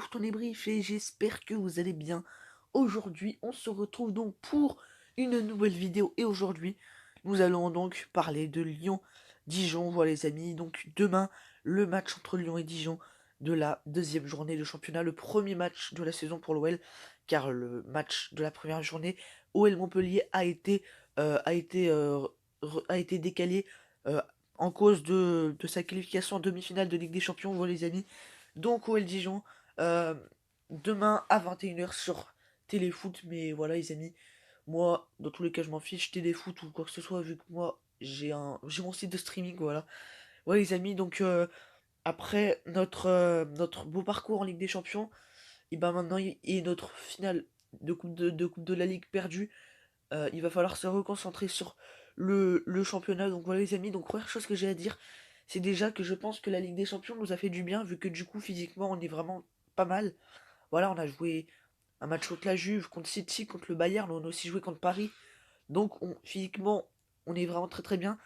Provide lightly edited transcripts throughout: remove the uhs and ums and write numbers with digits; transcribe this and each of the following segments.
ton débrief et j'espère que vous allez bien. Aujourd'hui, on se retrouve donc pour une nouvelle vidéo et aujourd'hui, nous allons donc parler de Lyon-Dijon. Voilà les amis, donc demain, le match entre Lyon et Dijon de la deuxième journée de championnat, le premier match de la saison pour l'OL, car le match de la première journée, OL Montpellier a été décalé euh, en cause de sa qualification en demi-finale de Ligue des Champions. Voilà les amis. Donc OL Dijon, euh, demain à 21 h sur Téléfoot. Mais voilà les amis, moi dans tous les cas je m'en fiche, Téléfoot ou quoi que ce soit, vu que moi j'ai mon site de streaming, voilà. Ouais les amis, donc après notre beau parcours en Ligue des Champions, et ben maintenant et notre finale de coupe de la Ligue perdue, il va falloir se reconcentrer sur le championnat. Donc voilà les amis, donc première chose que j'ai à dire, c'est déjà que je pense que la Ligue des Champions nous a fait du bien, vu que du coup physiquement on est vraiment pas mal. Voilà, on a joué un match contre la Juve, contre City, contre le Bayern, on a aussi joué contre Paris. Donc physiquement on est vraiment très très bien.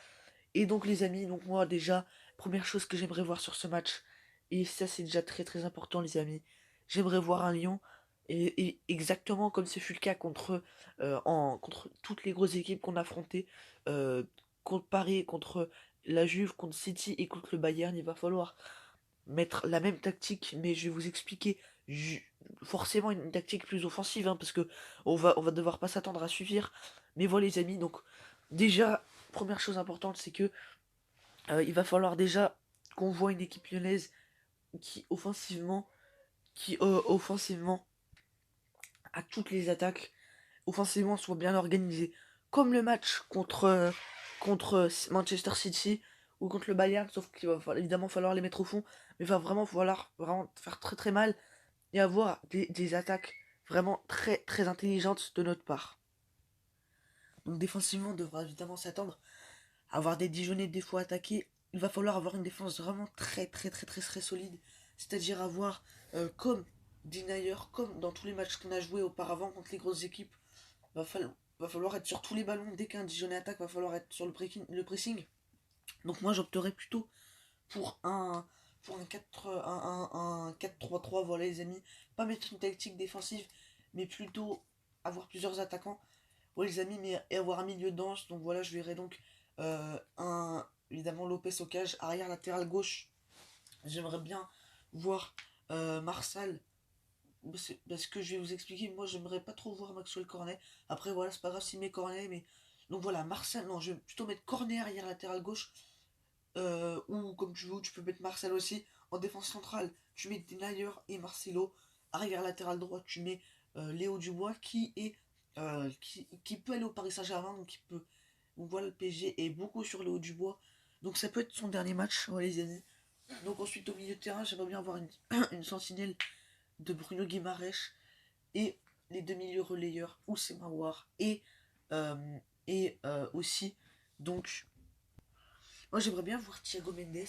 Et donc les amis, donc moi déjà, première chose que j'aimerais voir sur ce match, et ça c'est déjà très très important les amis, j'aimerais voir un Lyon, et exactement comme ce fut le cas contre toutes les grosses équipes qu'on a affrontées, euh, contre Paris, contre la Juve, contre City et contre le Bayern. Il va falloir mettre la même tactique, mais je vais vous expliquer forcément une tactique plus offensive, hein, parce que on va devoir pas s'attendre à suivre. Mais voilà les amis, donc déjà, première chose importante, c'est que il va falloir déjà qu'on voit une équipe lyonnaise qui offensivement a toutes les attaques, offensivement soit bien organisée, comme le match contre Manchester City ou contre le Bayern, sauf qu'il va évidemment falloir les mettre au fond, mais il va vraiment falloir vraiment faire très très mal et avoir des attaques vraiment très très intelligentes de notre part. Donc défensivement, on devra évidemment s'attendre à avoir des Dijonais des fois attaqués. Il va falloir avoir une défense vraiment très très très très très solide. C'est-à-dire avoir, comme Dinayer, comme dans tous les matchs qu'on a joué auparavant contre les grosses équipes, va, va falloir être sur tous les ballons. Dès qu'un Dijonais attaque, va falloir être sur le pressing. Donc moi j'opterais plutôt pour un 4 un 4-3-3, voilà les amis. Pas mettre une tactique défensive, mais plutôt avoir plusieurs attaquants. Ouais les amis, mais et avoir un milieu dense. Donc voilà, je verrai donc évidemment Lopez au cage, arrière latéral gauche. J'aimerais bien voir Marsal. Parce que je vais vous expliquer, moi j'aimerais pas trop voir Maxwell Cornet. Après voilà, c'est pas grave s'il met Cornet, mais. Donc voilà, Marcel, non, je vais plutôt mettre Cornet arrière latéral gauche. Ou comme tu veux, tu peux mettre Marcel aussi. En défense centrale, tu mets Denayer et Marcelo. Arrière latéral droit, tu mets Léo Dubois qui peut aller au Paris Saint-Germain, donc il peut. Donc voilà, le PSG est beaucoup sur Léo Dubois. Donc ça peut être son dernier match, ouais, les amis. Donc ensuite au milieu de terrain, j'aimerais bien avoir une sentinelle de Bruno Guimaraes et les deux milieux relayeurs, Oussema War aussi. Donc moi j'aimerais bien voir Thiago Mendes.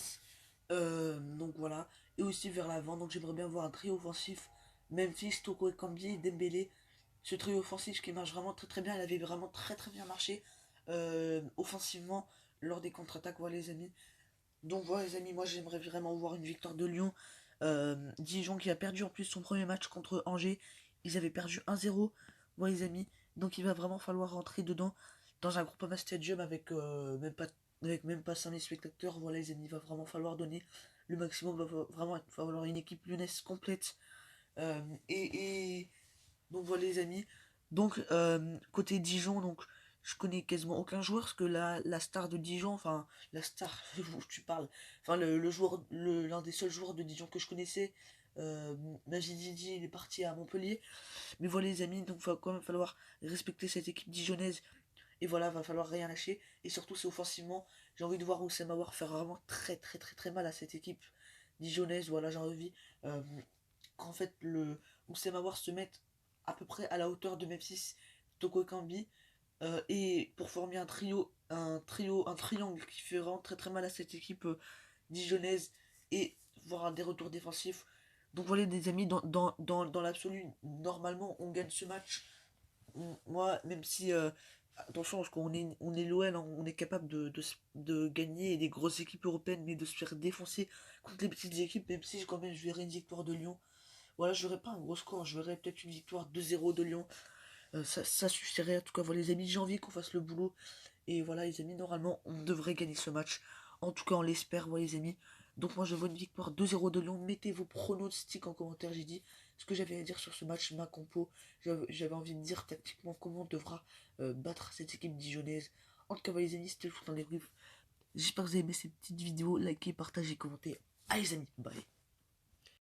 Donc voilà. Et aussi vers l'avant. Donc j'aimerais bien voir un trio offensif. Memphis, Toko Ekambi et Dembélé. Ce trio offensif qui marche vraiment très très bien. Il avait vraiment très très bien marché offensivement lors des contre-attaques. Voilà les amis. Donc voilà les amis, moi j'aimerais vraiment voir une victoire de Lyon. Dijon qui a perdu en plus son premier match contre Angers. Ils avaient perdu 1-0. Voilà les amis. Donc il va vraiment falloir rentrer dedans dans un Groupama Stadium avec même pas 5000 spectateurs. Voilà les amis, il va vraiment falloir donner le maximum. Il va vraiment falloir une équipe lyonnaise complète. Euh, et donc voilà les amis. Donc côté Dijon, donc je connais quasiment aucun joueur parce que la star de Dijon, enfin la star où tu parles, enfin le joueur, l'un des seuls joueurs de Dijon que je connaissais, Majid Didi, il est parti à Montpellier. Mais voilà les amis, donc il va quand même falloir respecter cette équipe dijonnaise. Et voilà, va falloir rien lâcher. Et surtout c'est offensivement, j'ai envie de voir Oussem Aouar faire vraiment très très très très mal à cette équipe dijonnaise. Voilà, j'ai envie qu'en fait le Oussem Aouar se mette à peu près à la hauteur de Memphis, Toko Kambi, et pour former un triangle qui fait vraiment très très mal à cette équipe dijonnaise et voir des retours défensifs. Donc voilà les amis, dans l'absolu, normalement on gagne ce match. Moi, même si, attention, parce on est l'OL, hein, on est capable de gagner des grosses équipes européennes, mais de se faire défoncer contre les petites équipes, même si quand même je verrai une victoire de Lyon. Voilà, je verrai pas un gros score, je verrai peut-être une victoire 2-0 de Lyon. Ça suffirait. En tout cas, voilà, les amis, j'ai envie qu'on fasse le boulot. Et voilà, les amis, normalement, on devrait gagner ce match. En tout cas, on l'espère, voilà, les amis. Donc, moi, je vois une victoire 2-0 de Lyon. Mettez vos pronostics en commentaire. J'ai dit ce que j'avais à dire sur ce match, ma compo. J'avais envie de dire tactiquement comment on devra battre cette équipe dijonnaise. En tout cas, voilà, les amis, c'était le foot en débrief. J'espère que vous avez aimé cette petite vidéo. Likez, partagez, commentez. Allez, les amis, bye.